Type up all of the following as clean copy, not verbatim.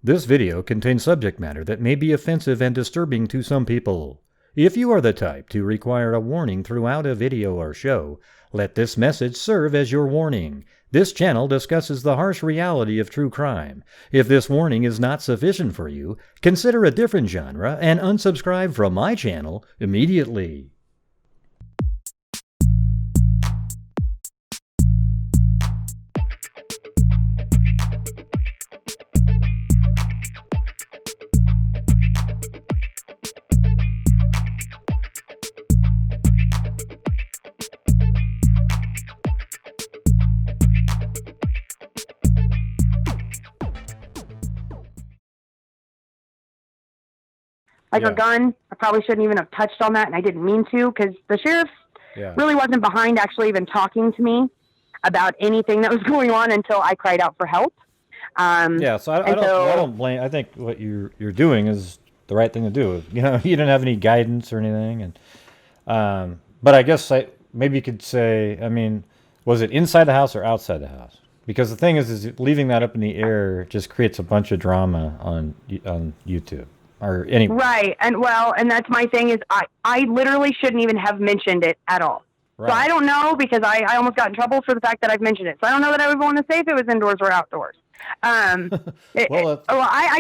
This video contains subject matter that may be offensive and disturbing to some people. If you are the type to require a warning throughout a video or show, let this message serve as your warning. This channel discusses the harsh reality of true crime. If this warning is not sufficient for you, consider a different genre and unsubscribe from my channel immediately. Like a gun, I probably shouldn't even have touched on that, and I didn't mean to, because the sheriff really wasn't behind actually even talking to me about anything that was going on until I cried out for help. So I don't blame. I think what you're doing is the right thing to do. You know, you didn't have any guidance or anything, and but I guess maybe you could say, I mean, was it inside the house or outside the house? Because the thing is leaving that up in the air just creates a bunch of drama on YouTube. Or any right, and that's my thing is I literally shouldn't even have mentioned it at all. Right. So I don't know, because I almost got in trouble for the fact that I've mentioned it. So I don't know that I would want to say if it was indoors or outdoors. I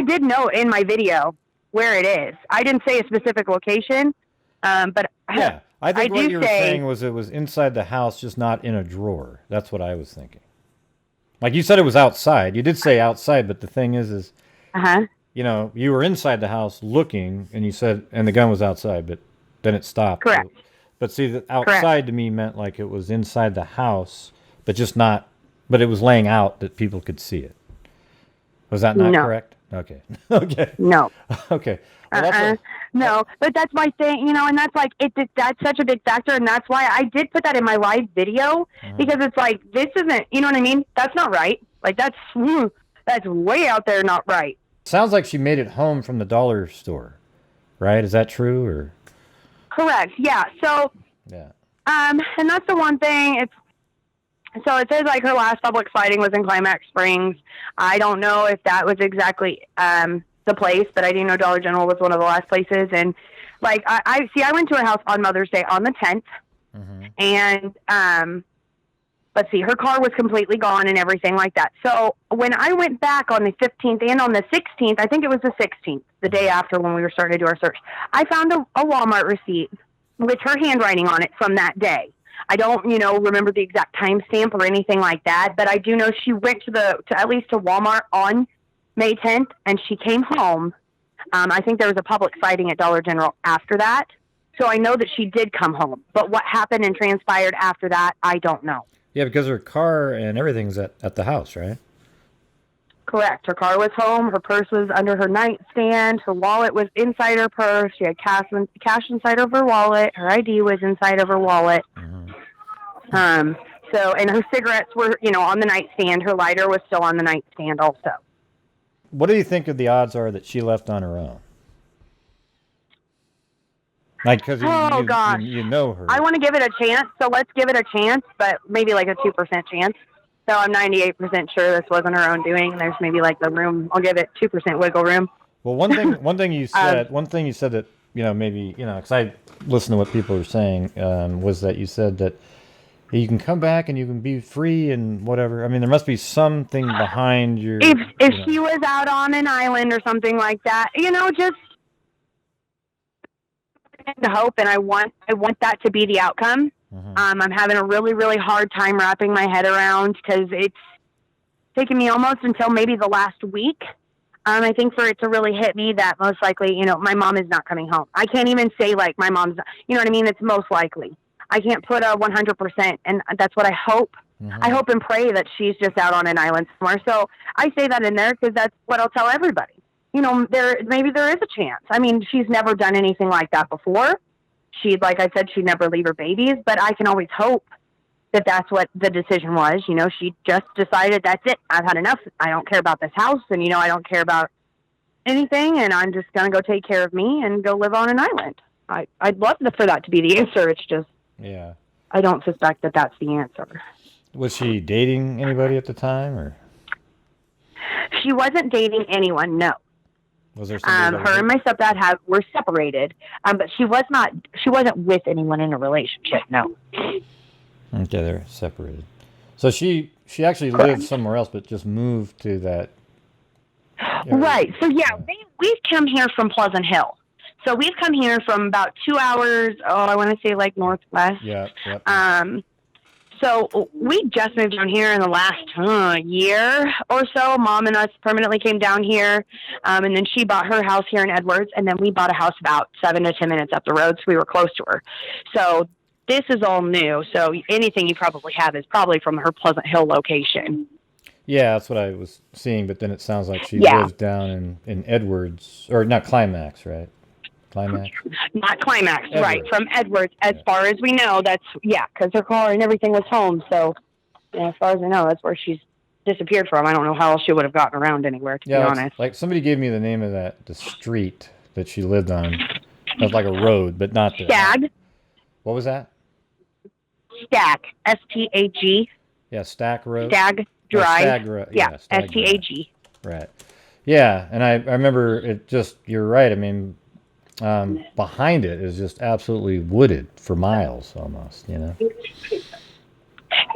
did note in my video where it is. I didn't say a specific location, but yeah, I think what you were saying was it was inside the house, just not in a drawer. That's what I was thinking. Like you said, it was outside. You did say outside, but the thing is. You know, you were inside the house looking, and you said, and the gun was outside, but then it stopped. Correct. But see, the outside to me meant like it was inside the house, but just not, but it was laying out that people could see it. Was that not correct? Okay. Okay. No. Okay. Well, no, but that's my thing, you know, and that's like, that's such a big factor, and that's why I did put that in my live video, because it's like, this isn't, you know what I mean? That's not right. Like, that's way out there not right. Sounds like she made it home from the dollar store, right? Is that true, or? Correct. Yeah. So. Yeah. And that's the one thing. So it says like her last public sighting was in Climax Springs. I don't know if that was exactly the place, but I do know Dollar General was one of the last places. And like I went to her house on Mother's Day on the 10th, and let's see, her car was completely gone and everything like that. So when I went back on the 15th and on the 16th, I think it was the 16th, the day after when we were starting to do our search, I found a Walmart receipt with her handwriting on it from that day. I don't, remember the exact timestamp or anything like that, but I do know she went to at least to Walmart on May 10th, and she came home. I think there was a public sighting at Dollar General after that. So I know that she did come home, but what happened and transpired after that, I don't know. Yeah, because her car and everything's at the house, right? Correct. Her car was home. Her purse was under her nightstand. Her wallet was inside her purse. She had cash inside of her wallet. Her ID was inside of her wallet. And her cigarettes were, on the nightstand. Her lighter was still on the nightstand also. What do you think of the odds are that she left on her own? Like, because you know her. I want to give it a chance, so let's give it a chance, but maybe like a 2% chance. So I'm 98% sure this wasn't her own doing, and there's maybe like the room. I'll give it 2% wiggle room. Well, one thing you said that maybe because I listened to what people were saying was that you said that you can come back and you can be free and whatever. I mean, there must be something behind your. If she was out on an island or something like that, just. To hope, and I want that to be the outcome. I'm having a really, really hard time wrapping my head around, because it's taken me almost until maybe the last week. I think for it to really hit me that most likely, my mom is not coming home. I can't even say like my mom's, you know what I mean? It's most likely. I can't put a 100%, and that's what I hope. I hope and pray that she's just out on an island somewhere. So I say that in there because that's what I'll tell everybody. Maybe there is a chance. I mean, she's never done anything like that before. Like I said, she'd never leave her babies, but I can always hope that that's what the decision was. She just decided, that's it. I've had enough. I don't care about this house, and, I don't care about anything, and I'm just going to go take care of me and go live on an island. I'd love for that to be the answer. It's just, I don't suspect that that's the answer. Was she dating anybody at the time, or? She wasn't dating anyone, no. Was there somebody her and my stepdad were separated, but she wasn't with anyone in a relationship, no. Okay, they're separated. So she actually lived somewhere else, but just moved to that area. Right. So, yeah, we've come here from Pleasant Hill. So we've come here from about 2 hours, I want to say like northwest. Yeah, yep. So we just moved down here in the last year or so. Mom and us permanently came down here, and then she bought her house here in Edwards, and then we bought a house about 7 to 10 minutes up the road, so we were close to her. So this is all new, so anything you probably have is probably from her Pleasant Hill location. Yeah, that's what I was seeing, but then it sounds like she lives down in Edwards, or not Climax, right? Climax? Not Climax, Edwards. Right, from Edwards. As far as we know, because her car and everything was home, so as far as I know, that's where she's disappeared from. I don't know how else she would have gotten around anywhere, to be honest. Like somebody gave me the name of the street that she lived on. It was like a road, but not the... Stag. What was that? Stag. S-T-A-G. Yeah, Stack Road. Stag Drive. Stag Road. Yeah, Stag S-T-A-G. Drive. Right. Yeah, and I remember it just... You're right, I mean... behind it is just absolutely wooded for miles almost, you know?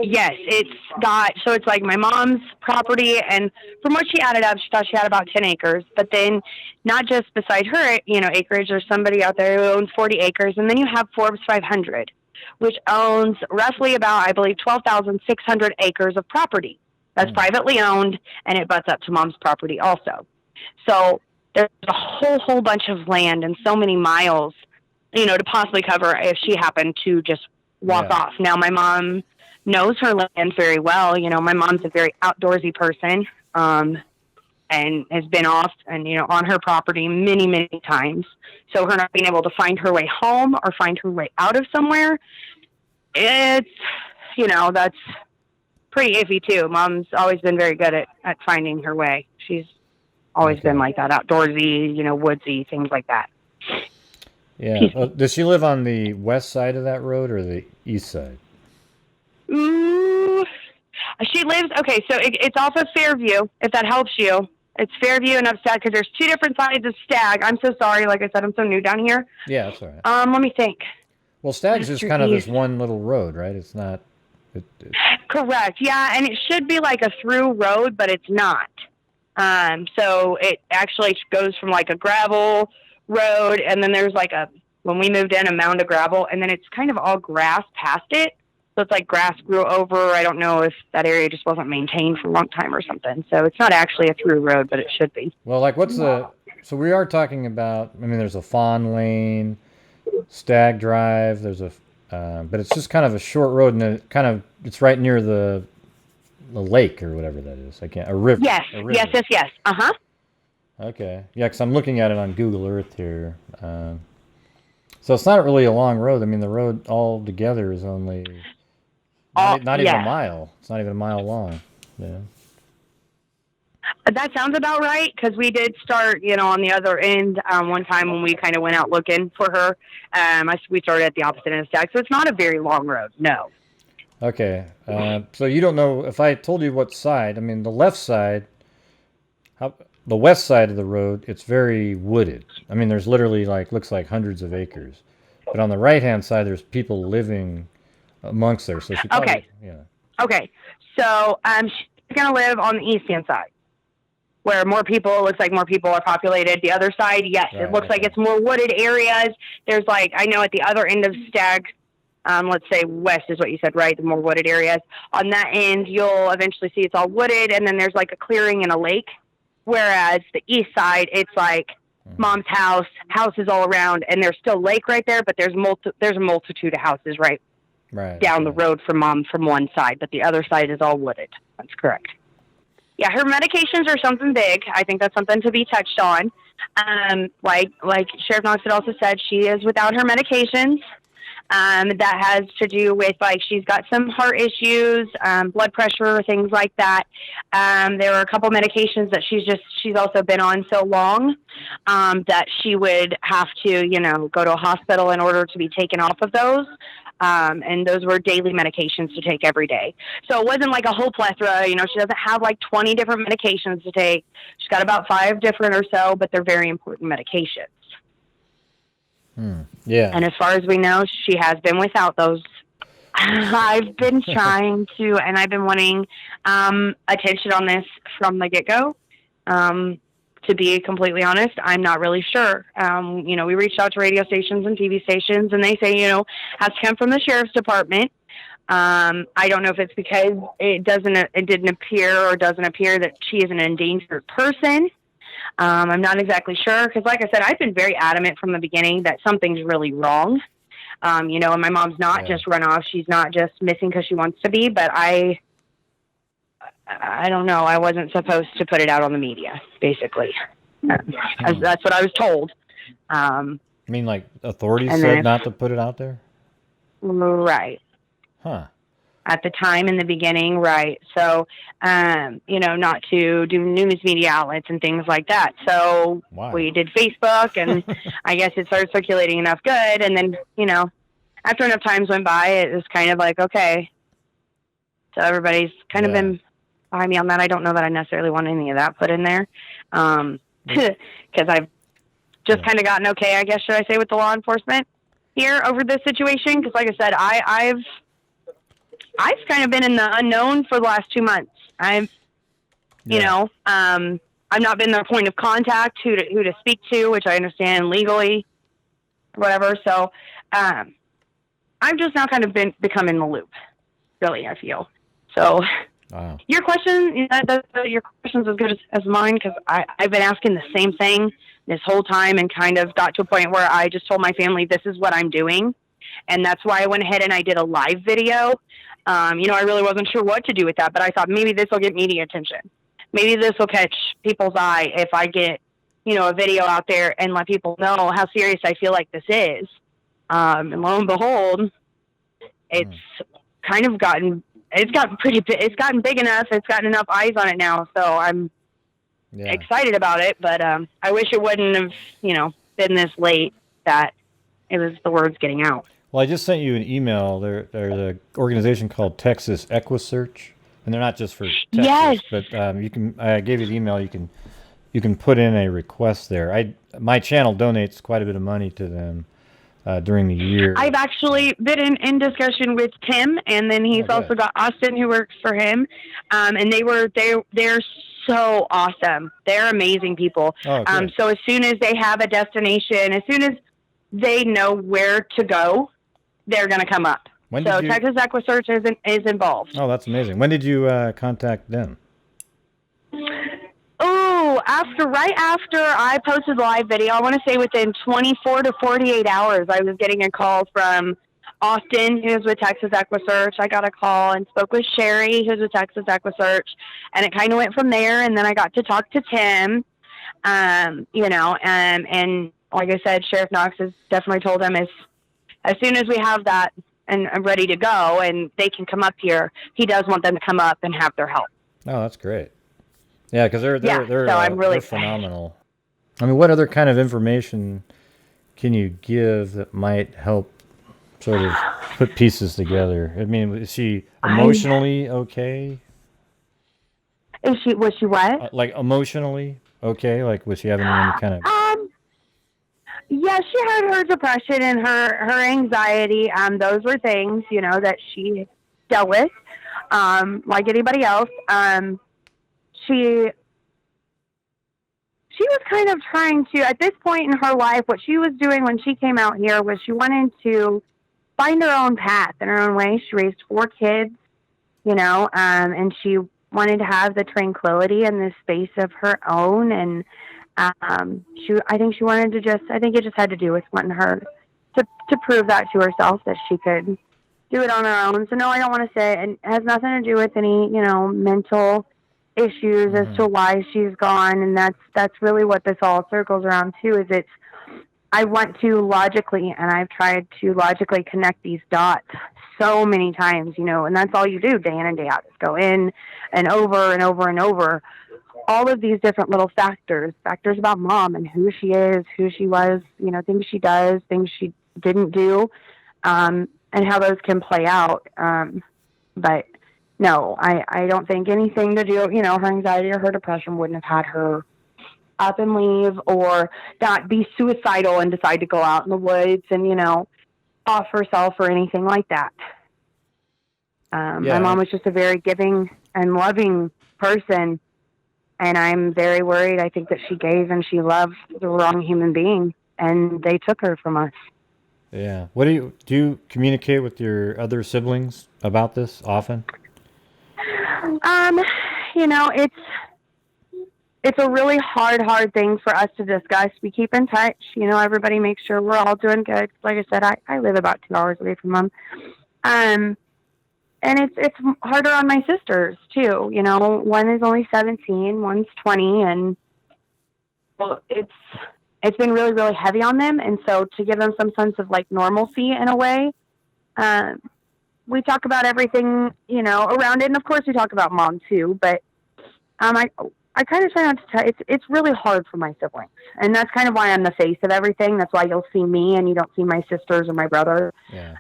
Yes, it's like my mom's property, and from what she added up, she thought she had about 10 acres, but then not just beside her, acreage, there's somebody out there who owns 40 acres, and then you have Forbes 500, which owns roughly about, I believe, 12,600 acres of property. That's privately owned, and it butts up to mom's property also. So there's a whole bunch of land and so many miles, to possibly cover if she happened to just walk off. Now, my mom knows her land very well. My mom's a very outdoorsy person, and has been off and, on her property many, many times. So her not being able to find her way home or find her way out of somewhere, it's, that's pretty iffy too. Mom's always been very good at finding her way. She's always been like that, outdoorsy, woodsy, things like that. Yeah. Does she live on the west side of that road or the east side? She lives, so it's off of Fairview, if that helps you. It's Fairview and Stag, because there's two different sides of Stag. I'm so sorry. Like I said, I'm so new down here. Yeah, that's all right. Let me think. Well, Stag's just kind of this one little road, right? It's not... Correct. Yeah, and it should be like a through road, but it's not. So it actually goes from like a gravel road, and then there's like when we moved in, a mound of gravel, and then it's kind of all grass past it. So it's like grass grew over. I don't know if that area just wasn't maintained for a long time or something. So it's not actually a through road, but it should be. Well, like so we are talking about, there's a Fawn Lane, Stag Drive, there's but it's just kind of a short road, and it's right near the lake or whatever that is. A river. Yes. Uh-huh. Okay. Yeah, because I'm looking at it on Google Earth here. So it's not really a long road. The road all together is only not even a mile. It's not even a mile long. Yeah. That sounds about right, because we did start, on the other end one time when we kind of went out looking for her. We started at the opposite end of Stag, so it's not a very long road, no. Okay, so you don't know, if I told you what side, the left side, the west side of the road, it's very wooded. There's literally looks like hundreds of acres. But on the right-hand side, there's people living amongst there. So she probably, Okay, so she's going to live on the east-hand side, where looks like more people are populated. The other side, yes, right, it looks like it's more wooded areas. There's I know at the other end of Stag, let's say west is what you said, right? The more wooded areas. On that end, you'll eventually see it's all wooded, and then there's a clearing and a lake. Whereas the east side, it's mom's house, houses all around, and there's still lake right there, but there's a multitude of houses right down the road from mom from one side, but the other side is all wooded. That's correct. Yeah, her medications are something big. I think that's something to be touched on. Like Sheriff Knox had also said, she is without her medications. That has to do with she's got some heart issues, blood pressure, things like that. There are a couple medications that she's also been on so long that she would have to, go to a hospital in order to be taken off of those. And those were daily medications to take every day. So it wasn't like a whole plethora. She doesn't have like 20 different medications to take. She's got about 5 different or so, but they're very important medications. Yeah. And as far as we know, she has been without those. I've been trying to, and I've been wanting attention on this from the get-go. To be completely honest, I'm not really sure. We reached out to radio stations and TV stations, and they say, has to come from the sheriff's department. I don't know if it's because it didn't appear or doesn't appear that she is an endangered person. I'm not exactly sure because, like I said, I've been very adamant from the beginning that something's really wrong. And my mom's not just run off. She's not just missing because she wants to be, but I don't know. I wasn't supposed to put it out on the media, basically. That's what I was told. Like authorities said not to put it out there? Right. Huh. At the time in the beginning, right. So, not to do news media outlets and things like that. So we did Facebook, and I guess it started circulating enough good. And then, after enough times went by, it was kind of like, okay. So everybody's kind of been behind me on that. I don't know that I necessarily want any of that put in there. Because I've just kind of gotten okay, I guess, should I say, with the law enforcement here over this situation. Because like I said, I've kind of been in the unknown for the last 2 months. I've not been their point of contact, who to speak to, which I understand legally, whatever. So, I've just now kind of become in the loop, really, I feel. So, wow. Your question, your question's as good as mine, because I've been asking the same thing this whole time and kind of got to a point where I just told my family, this is what I'm doing. And that's why I went ahead and I did a live video. I really wasn't sure what to do with that, but I thought maybe this will get media attention. Maybe this will catch people's eye if I get, a video out there and let people know how serious I feel like this is. And lo and behold, it's kind of gotten pretty big. It's gotten big enough. It's gotten enough eyes on it now. So I'm excited about it, but I wish it wouldn't have, been this late that it was the words getting out. Well, I just sent you an email. There's an organization called Texas EquiSearch, and they're not just for Texas, but I gave you the email. You can put in a request there. My channel donates quite a bit of money to them during the year. I've actually been in discussion with Tim, and then he's also got Austin who works for him. And they're so awesome. They're amazing people. So as soon as they have a destination, as soon as they know where to go, they're going to come up. Texas EquiSearch is involved. Oh, that's amazing. When did you contact them? Oh, right after I posted the live video, I want to say within 24 to 48 hours, I was getting a call from Austin, who's with Texas EquiSearch. I got a call and spoke with Sherry, who's with Texas EquiSearch, and it kind of went from there. And then I got to talk to Tim, and like I said, Sheriff Knox has definitely told him as soon as we have that and I'm ready to go and they can come up here, he does want them to come up and have their help. Oh, that's great. Yeah, because they're I'm really they're phenomenal. I mean, what other kind of information can you give that might help sort of put pieces together? I mean, is she emotionally okay? Was she what? Like emotionally okay? Like was she having any kind of? Yeah, she had her depression and her anxiety. Those were things, that she dealt with, like anybody else. She was kind of trying to, at this point in her life, what she was doing when she came out here was she wanted to find her own path in her own way. She raised 4 kids, and she wanted to have the tranquility and the space of her own. And I think she wanted to I think it just had to do with wanting her to prove that to herself that she could do it on her own. So no, I don't want to say it has nothing to do with any, mental issues as to why she's gone. And that's really what this all circles around too, is I want to logically, and I've tried to logically connect these dots so many times, and that's all you do day in and day out, is go in and over and over and over all of these different little factors about mom and who she is, who she was, things she does, things she didn't do. and how those can play out. But no, I don't think anything to do, you know, her anxiety or her depression wouldn't have had her up and leave or not be suicidal and decide to go out in the woods and, you know, off herself or anything like that. My mom was just a very giving and loving person, and I'm very worried. I think that she gave and she loved the wrong human being, and they took her from us. Yeah. What do you communicate with your other siblings about this often? You know, it's a really hard thing for us to discuss. We keep in touch. You know, everybody makes sure we're all doing good. Like I said, I live about 2 hours away from Mom. And it's harder on my sisters too. You know, one is only 17, one's 20, and well, it's been really, really heavy on them. And so to give them some sense of like normalcy in a way, we talk about everything, you know, around it. And of course we talk about Mom too, but, I kind of try not to tell. It's really hard for my siblings, and that's kind of why I'm the face of everything. That's why you'll see me and you don't see my sisters or my brother. Yeah.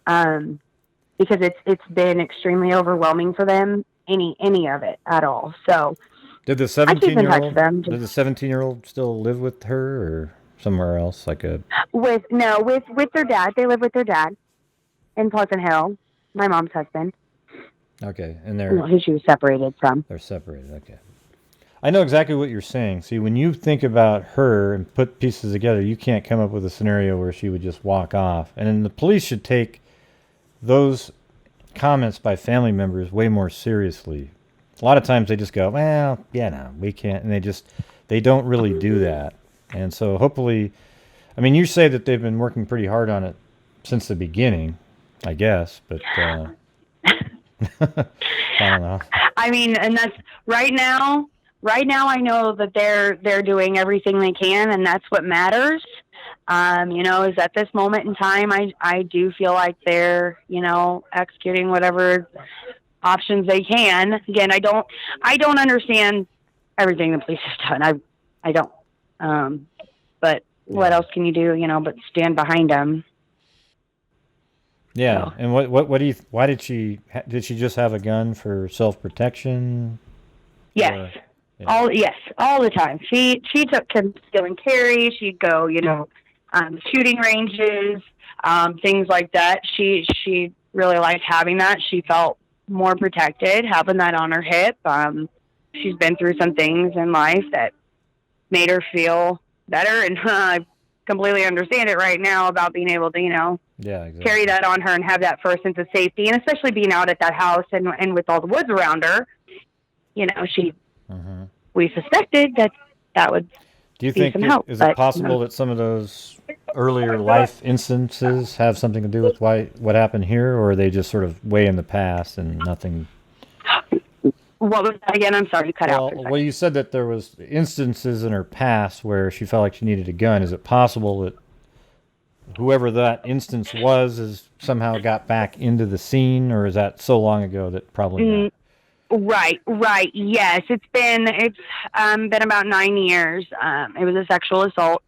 Because it's been extremely overwhelming for them, any of it at all. So did the 17-year-old still live with her or somewhere else, like with their dad? They live with their dad in Pleasant Hill, my mom's husband. Okay, and who she was separated from. They're separated. Okay. I know exactly what you're saying. See, when you think about her and put pieces together, you can't come up with a scenario where she would just walk off. And then the police should take those comments by family members way more seriously. A lot of times they just go, well, yeah, no, we can't. And they don't really do that. And so hopefully, I mean, you say that they've been working pretty hard on it since the beginning, I guess, but I don't know. I mean, and that's right now I know that they're doing everything they can, and that's what matters. You know, is at this moment in time, I do feel like they're, you know, executing whatever options they can. Again, I don't understand everything the police have done. I don't. But what else can you do, you know, but stand behind them? Yeah. So. And why did she just have a gun for self-protection? Yes. All the time. She took conceal and carry. She'd go, you know, shooting ranges, things like that. She really liked having that. She felt more protected having that on her hip. She's been through some things in life that made her feel better, and I completely understand it right now about being able to, you know, carry that on her and have that first sense of safety, and especially being out at that house and with all the woods around her. You know, we suspected that would Do you think is it possible that some of those earlier life instances have something to do with what happened here, or are they just sort of way in the past and nothing? What was that again? I'm sorry, you cut out. Well, you said that there was instances in her past where she felt like she needed a gun. Is it possible that whoever that instance was has somehow got back into the scene, or is that so long ago that probably not? Right. Yes, it's been about 9 years. It was a sexual assault.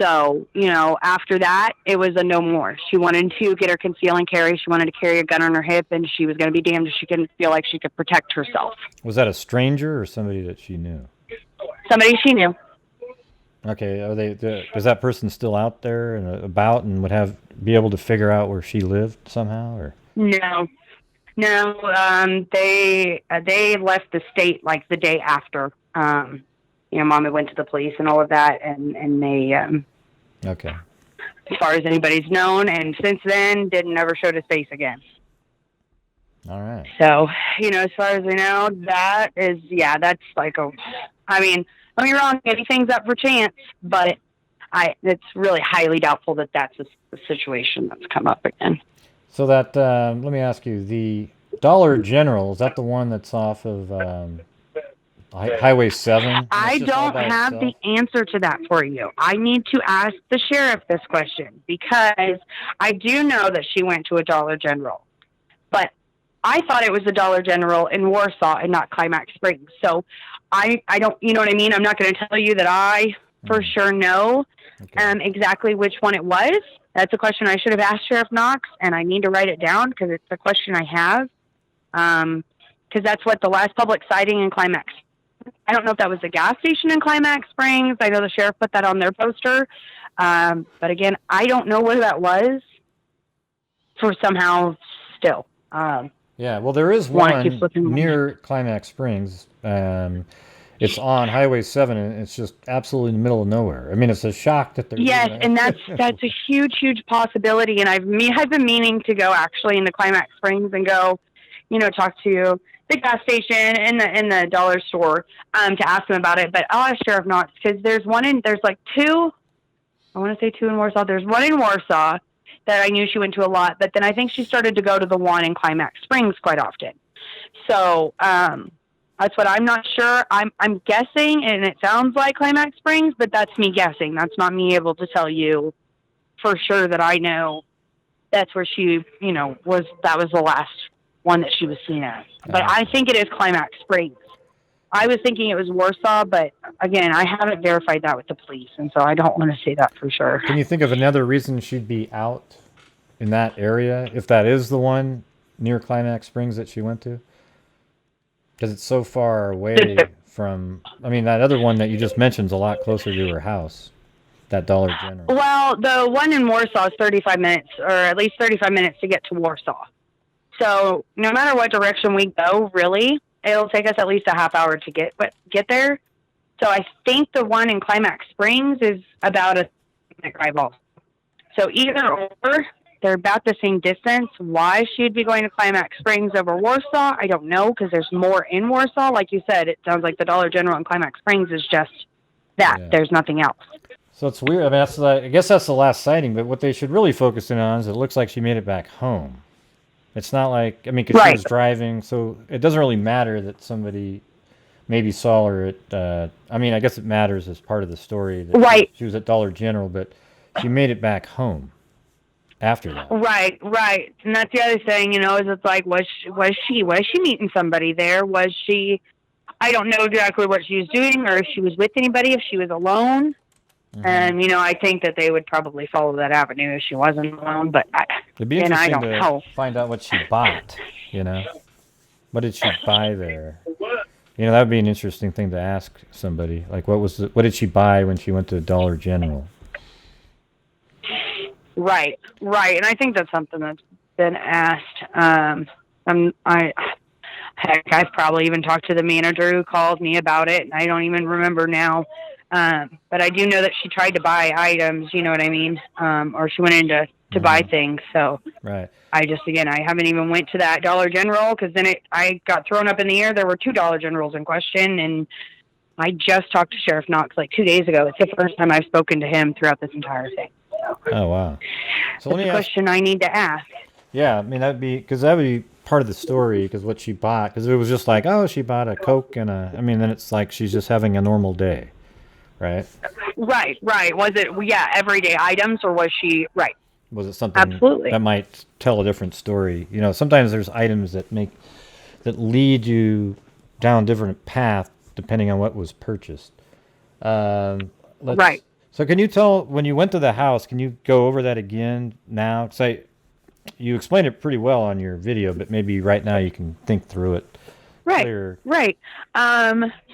So, you know, after that, it was a no more. She wanted to get her conceal and carry. She wanted to carry a gun on her hip, and she was going to be damned if she couldn't feel like she could protect herself. Was that a stranger or somebody that she knew? Somebody she knew. Okay. Is that person still out there and about and would be able to figure out where she lived somehow, or? No. They left the state like the day after. You know, Mom had went to the police and all of that, and they okay. As far as anybody's known, and since then didn't ever showed his face again. All right. So, you know, as far as we know, that's like I mean, don't get me wrong, anything's up for chance, but it's really highly doubtful that that's a situation that's come up again. So that, let me ask you, the Dollar General, is that the one that's off of Highway 7? I don't have the answer to that for you. I need to ask the sheriff this question, because I do know that she went to a Dollar General, but I thought it was a Dollar General in Warsaw and not Climax Springs. So I don't, you know what I mean? I'm not going to tell you that I for sure know exactly which one it was. That's a question I should have asked Sheriff Knox, and I need to write it down because it's a question I have. Because that's what the last public sighting in Climax. I don't know if that was the gas station in Climax Springs. I know the sheriff put that on their poster. But again, I don't know where that was for somehow still. Yeah, well, there is one near Climax Springs. It's on Highway 7, and it's just absolutely in the middle of nowhere. I mean, it's a shock that they're... Yes, and that's a huge, huge possibility. And I've been meaning to go actually into Climax Springs and go, talk to the gas station and the dollar store to ask them about it. But I'll ask Sheriff Knox because there's like two. I want to say two in Warsaw. There's one in Warsaw that I knew she went to a lot, but then I think she started to go to the one in Climax Springs quite often. So that's what I'm not sure. I'm guessing, and it sounds like Climax Springs, but that's me guessing. That's not me able to tell you for sure that I know that's where she, that was the last one that she was seen at. But I think it is Climax Springs. I was thinking it was Warsaw, but again, I haven't verified that with the police, and so I don't want to say that for sure. Can you think of another reason she'd be out in that area, if that is the one near Climax Springs that she went to? Because it's so far away from... I mean, that other one that you just mentioned is a lot closer to her house, that Dollar General. Well, the one in Warsaw is 35 minutes, or at least 35 minutes to get to Warsaw. So no matter what direction we go, really, it'll take us at least a half hour to get there. So I think the one in Climax Springs is about a minute drive also. So either or, they're about the same distance. Why she'd be going to Climax Springs over Warsaw, I don't know, because there's more in Warsaw. Like you said, it sounds like the Dollar General in Climax Springs is just that. Yeah. There's nothing else. So it's weird. I mean, I guess that's the last sighting, but what they should really focus in on is it looks like she made it back home. It's not like, because she was driving, so it doesn't really matter that somebody maybe saw her at, I guess it matters as part of the story that she was at Dollar General, but she made it back home after that. Right. And that's the other thing, is it's like, was she meeting somebody there? Was she, I don't know exactly what she was doing or if she was with anybody, if she was alone. Mm-hmm. And, I think that they would probably follow that avenue if she wasn't alone, but it'd be interesting to find out what she bought, What did she buy there? That would be an interesting thing to ask somebody. Like, what did she buy when she went to Dollar General? Right. And I think that's something that's been asked. I've probably even talked to the manager who called me about it, and I don't even remember now. But I do know that she tried to buy items, you know what I mean? Or she went in to buy things. So right. I haven't even went to that Dollar General because then I got thrown up in the air. There were two Dollar Generals in question, and I just talked to Sheriff Knox like 2 days ago. It's the first time I've spoken to him throughout this entire thing. So. Oh, wow. So that's a question I need to ask. Yeah, I mean, that would be part of the story, because what she bought, because it was just like, she bought a Coke and then it's like she's just having a normal day. Right. Was it, everyday items, or was she, right? Was it something that might tell a different story? Sometimes there's items that lead you down different path depending on what was purchased. Right. So can you tell, when you went to the house, can you go over that again now? Say, you explained it pretty well on your video, but maybe right now you can think through it. Right.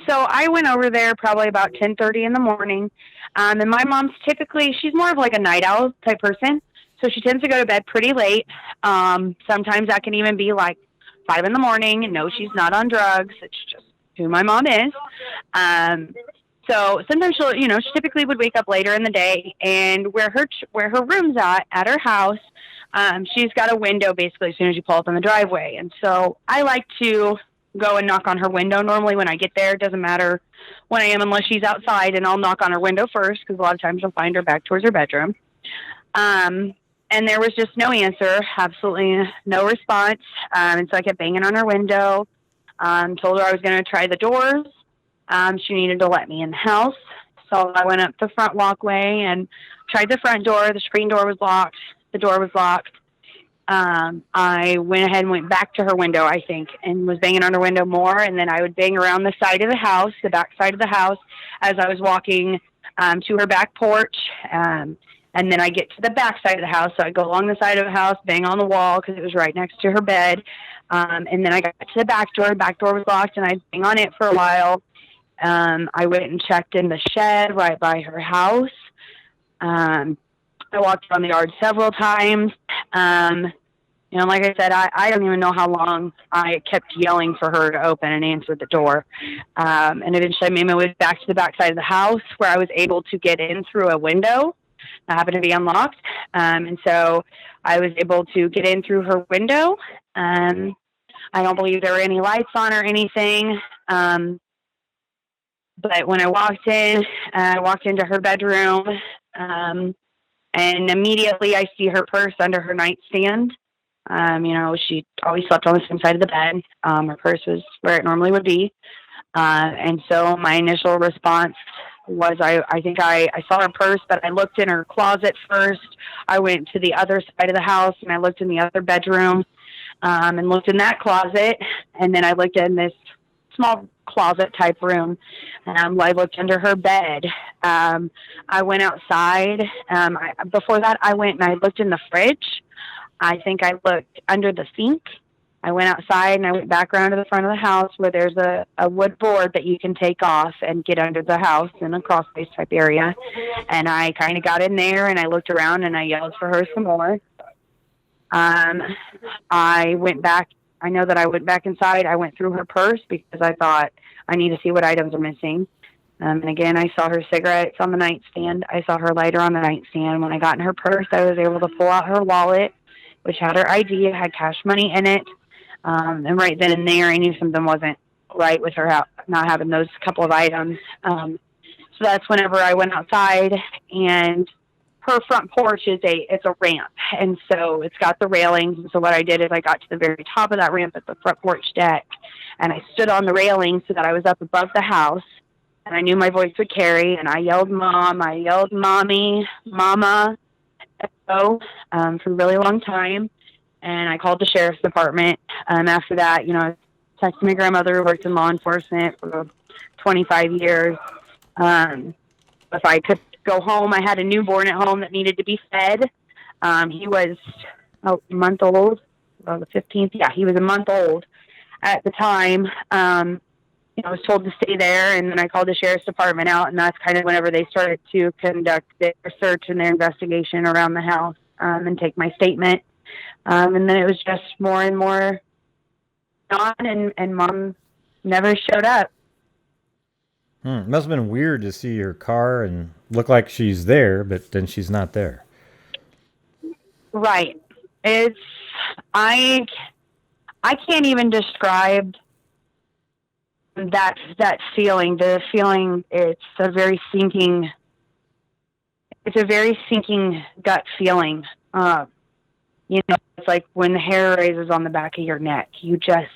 So I went over there probably about 10:30 in the morning. And my mom's she's more of like a night owl type person. So she tends to go to bed pretty late. Sometimes that can even be like 5 in the morning. And no, she's not on drugs. It's just who my mom is. So sometimes she typically would wake up later in the day, and where her room's at her house, she's got a window basically as soon as you pull up in the driveway. And so I like to go and knock on her window. Normally when I get there, it doesn't matter when I am unless she's outside, and I'll knock on her window first because a lot of times you'll find her back towards her bedroom. And there was just no answer, absolutely no response. And so I kept banging on her window. Told her I was going to try the doors. She needed to let me in the house. So I went up the front walkway and tried the front door. The screen door was locked. The door was locked. I went ahead and went back to her window, I think, and was banging on her window more. And then I would bang around the side of the house, the back side of the house, as I was walking to her back porch. And And then I get to the back side of the house. So I go along the side of the house, bang on the wall because it was right next to her bed. And then I got to the back door. The back door was locked, and I bang on it for a while. I went and checked in the shed right by her house. I walked around the yard several times. Like I said, I don't even know how long I kept yelling for her to open and answer the door. And eventually I made my way back to the back side of the house where I was able to get in through a window. I happened to be unlocked. And so I was able to get in through her window. I don't believe there were any lights on or anything. But when I walked into her bedroom, and immediately I see her purse under her nightstand. She always slept on the same side of the bed. Her purse was where it normally would be. And so my initial response was, I think I saw her purse, but I looked in her closet first. I went to the other side of the house and I looked in the other bedroom, and looked in that closet. And then I looked in this small closet type room. I looked under her bed. I went outside. Before that, I went and I looked in the fridge. I think I looked under the sink. I went outside and I went back around to the front of the house where there's a wood board that you can take off and get under the house in a crawl space type area. And I kind of got in there and I looked around and I yelled for her some more. I went back. I know that I went back inside. I went through her purse because I thought I need to see what items are missing. And again, I saw her cigarettes on the nightstand. I saw her lighter on the nightstand. When I got in her purse, I was able to pull out her wallet, which had her ID. It had cash money in it. And right then and there, I knew something wasn't right with her not having those couple of items. So that's whenever I went outside, and her front porch it's a ramp. And so it's got the railings. And so what I did is I got to the very top of that ramp at the front porch deck, and I stood on the railing so that I was up above the house, and I knew my voice would carry, and I yelled mom, I yelled mommy, mama, for a really long time. And I called the sheriff's department. After that, I texted my grandmother who worked in law enforcement for 25 years. If I could go home, I had a newborn at home that needed to be fed. He was a month old, the 15th. Yeah, he was a month old at the time. I was told to stay there, and then I called the sheriff's department out, and that's kind of whenever they started to conduct their search and their investigation around the house, and take my statement. And then it was just more and more on, and mom never showed up. It must have been weird to see her car and look like she's there, but then she's not there. Right. I can't even describe that feeling. The feeling, it's a very sinking gut feeling. It's like when the hair raises on the back of your neck, you just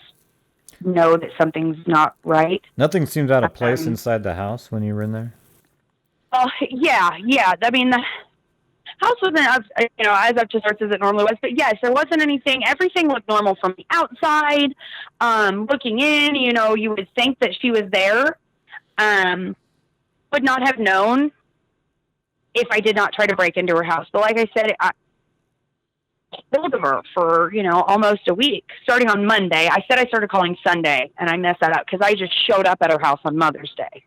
know that something's not right. Nothing seems out of place inside the house when you were in there? Oh, yeah. I mean, the house wasn't as up to sorts as it normally was, but yes, there wasn't anything. Everything looked normal from the outside. Looking in, you would think that she was there. Would not have known if I did not try to break into her house. But like I said, I told her for, almost a week, starting on Monday. I said I started calling Sunday, and I messed that up because I just showed up at her house on Mother's Day.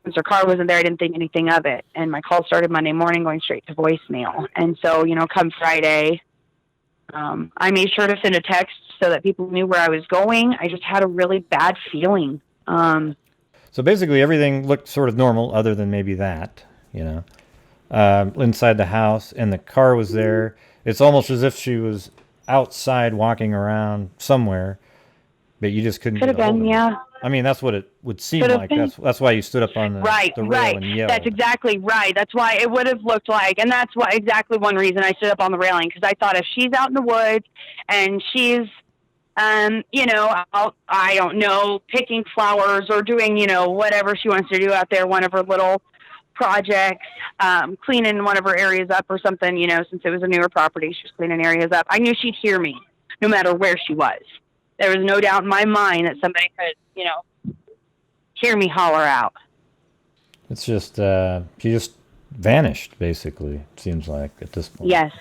Since her car wasn't there, I didn't think anything of it. And my call started Monday morning going straight to voicemail. And so, come Friday, I made sure to send a text so that people knew where I was going. I just had a really bad feeling. So basically everything looked sort of normal other than maybe that, inside the house, and the car was there. It's almost as if she was outside walking around somewhere, but you just couldn't. Could have been, yeah. I mean, that's what it would seem like. That's why you stood up on the rail and yelled. That's exactly right. That's why it would have looked like, and that's why exactly one reason I stood up on the railing, because I thought if she's out in the woods and she's, I don't know, picking flowers or doing, whatever she wants to do out there, one of her little projects, cleaning one of her areas up or something, since it was a newer property, she was cleaning areas up. I knew she'd hear me no matter where she was. There was no doubt in my mind that somebody could, hear me holler out. It's just, she just vanished, basically, it seems like, at this point. Yes.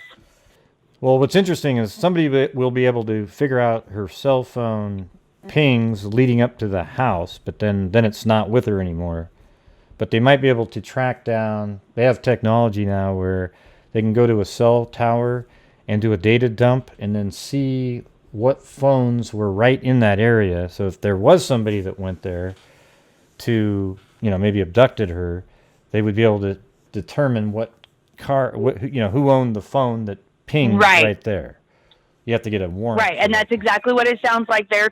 Well, what's interesting is somebody will be able to figure out her cell phone pings leading up to the house, but then it's not with her anymore. But they might be able to track down, they have technology now where they can go to a cell tower and do a data dump and then see what phones were right in that area. So if there was somebody that went there to, maybe abducted her, they would be able to determine what car, who owned the phone that pinged right there. You have to get a warrant. Right, and that's exactly what it sounds like they're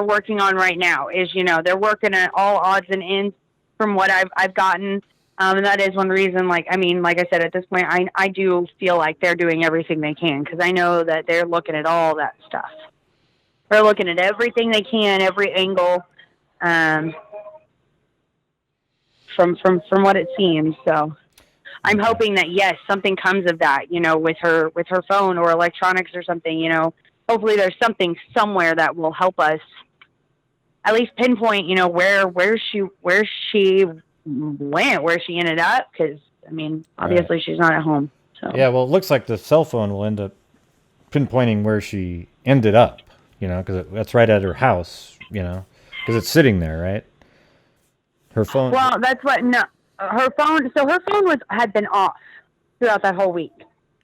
working on right now. Is they're working at all odds and ends from what I've gotten, and that is one reason. Like I said, at this point, I do feel like they're doing everything they can because I know that they're looking at all that stuff. They're looking at everything they can, every angle, from what it seems. So I'm hoping that yes, something comes of that. With her phone or electronics or something. Hopefully there's something somewhere that will help us at least pinpoint, where she went, where she ended up. Because obviously she's not at home. So yeah, well, it looks like the cell phone will end up pinpointing where she ended up. Because that's right at her house. Because it's sitting there, right? Her phone. Well, that's what. No, her phone. So her phone had been off throughout that whole week.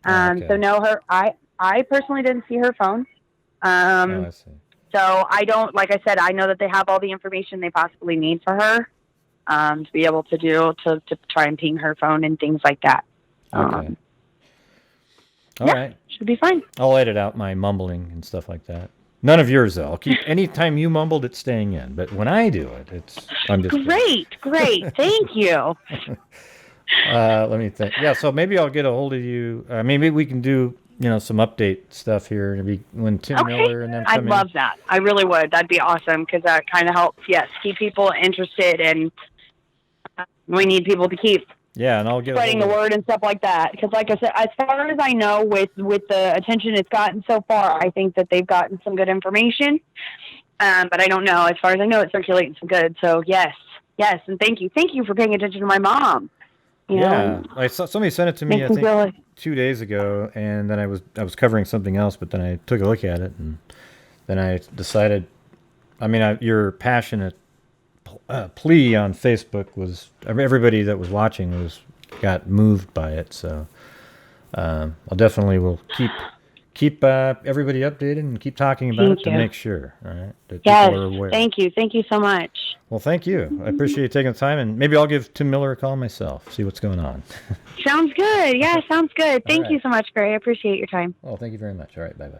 Okay. So no, I personally didn't see her phone. I see. So I don't, like I said, I know that they have all the information they possibly need for her, to be able to try and ping her phone and things like that. Okay. All right. Should be fine. I'll edit out my mumbling and stuff like that. None of yours, though. I'll keep anytime you mumbled, it's staying in. But when I do it, I'm just great. Thank you. Let me think. Yeah, so maybe I'll get a hold of you. Maybe we can do some update stuff here. Maybe when Tim Miller and them come I'd love that. I really would. That'd be awesome because that kind of helps. Yes, keep people interested, and we need people to keep. Yeah, and I'll get spreading the word and stuff like that. Because, like I said, as far as I know, with the attention it's gotten so far, I think that they've gotten some good information. But I don't know. As far as I know, it's circulating some good. So yes, and thank you for paying attention to my mom. I saw somebody sent it to me. I think 2 days ago, and then I was covering something else, but then I took a look at it, and then I decided. Your passionate plea on Facebook was everybody that was watching got moved by it. So I'll definitely will keep everybody updated and keep talking about it to make sure. All right, that people are aware. Thank you so much. Well, thank you. I appreciate you taking the time, and maybe I'll give Tim Miller a call myself, see what's going on. Sounds good. Yeah, sounds good. Thank you so much, Gray. I appreciate your time. Well, thank you very much. All right, bye-bye.